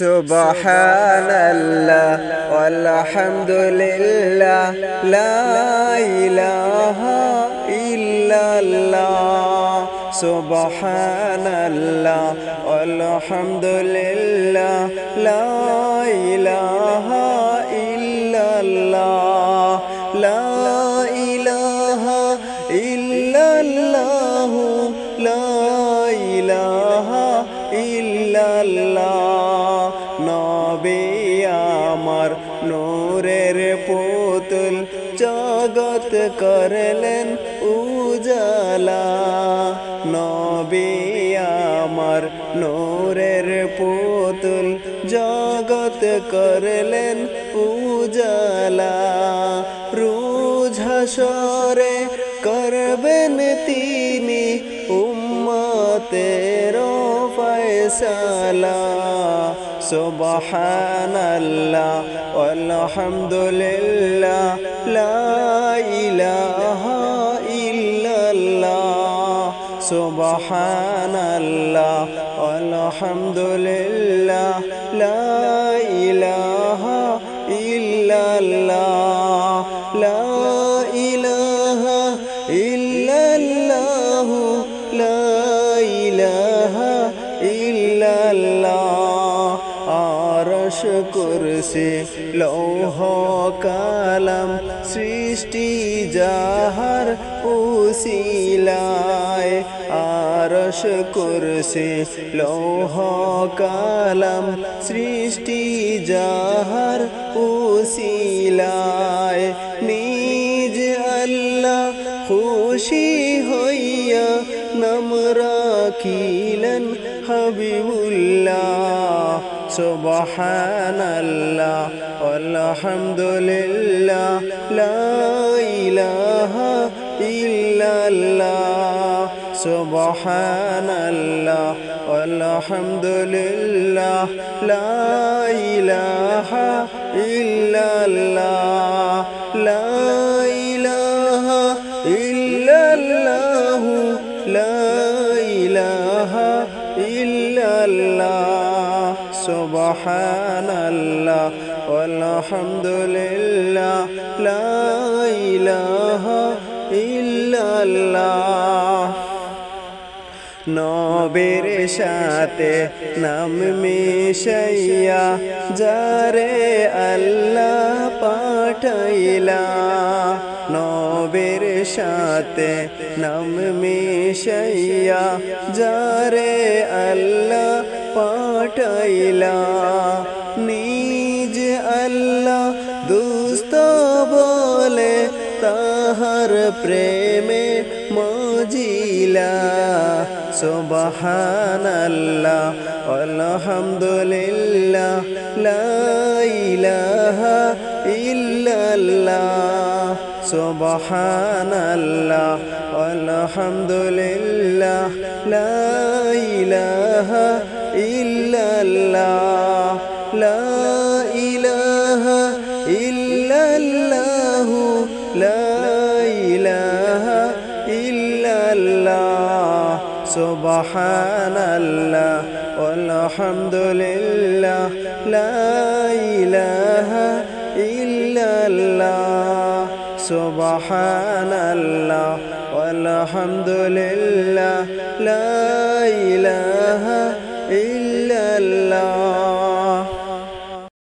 সুবহানাল্লাহ আলহামদুলিল্লাহ লা ইলাহা ইল্লাল্লাহ সুবহানাল্লাহ আলহামদুলিল্লাহ লা ইলাহা ইল্লাল্লাহ লা ইলাহা ইল্লাল্লাহ লা ইলাহা ইল্লাল্লাহ নবী আমার নূরের পুতুল জগৎ করলেন উজালা নবী আমার নূরের পুতুল জগৎ করলেন উজালা রোজ হাসরে করবেন তিনি উম্মতের ফয়সালা সুবহানাল্লাহ আলহামদুলিল্লাহ লা ইলাহা ইল্লাল্লাহ সুবহানাল্লাহ আলহামদুলিল্লাহ লা ইলাহা ইল্লাল্লাহ লা ইলাহা ইল্লাল্লাহ লা ইলাহা ইল্লাল্লাহ আরশ কুরসি লৌহ কালাম সৃষ্টি যাহার উসিলায় আরশ কুরসি লৌহ কালাম সৃষ্টি যাহার উসিলায় নিজ আল্লাহ খুশি হইয়া নাম রাখিলেন হাবিবুল্লাহ সুবহানাল্লাহ আলহামদুলিল্লাহ লা ইলাহা ইল্লাল্লাহ সুবহানাল্লাহ আলহামদুলিল্লাহ লা ইলাহা ইল্লাল্লাহ লা ইলাহা ইল্লাল্লাহ লা ইলাহা ইল্লাল্লাহ সুবহানাল্লাহ আলহামদুলিল্লাহ লা ইলাহা ইল্লাল্লাহ নবীর সাথে নাম মিশাইয়া যারে আল্লাহ পাঠাইলা নবীর সাথে নাম মিশাইয়া যারে আল্লাহ পাঠাইলা নিজ আল্লাহ দুস্ত বলে তাহার প্রেমে মজিলা সুবহানাল্লাহ আলহামদুলিল্লাহ লা ইলাহা ইল্লাল্লাহ সুবহানাল্লাহ আলহামদুলিল্লাহ লা ইলাহা ইল্লাল্লাহ লা ইলাহা ইল্লাল্লাহ লা ইলাহা ইল্লাল্লাহ সুবহানাল্লাহ আলহামদুলিল্লাহ লা ইলাহা ইল্লাল্লাহ সুবহানাল্লাহ আলহামদুলিল্লাহ লা ইলাহা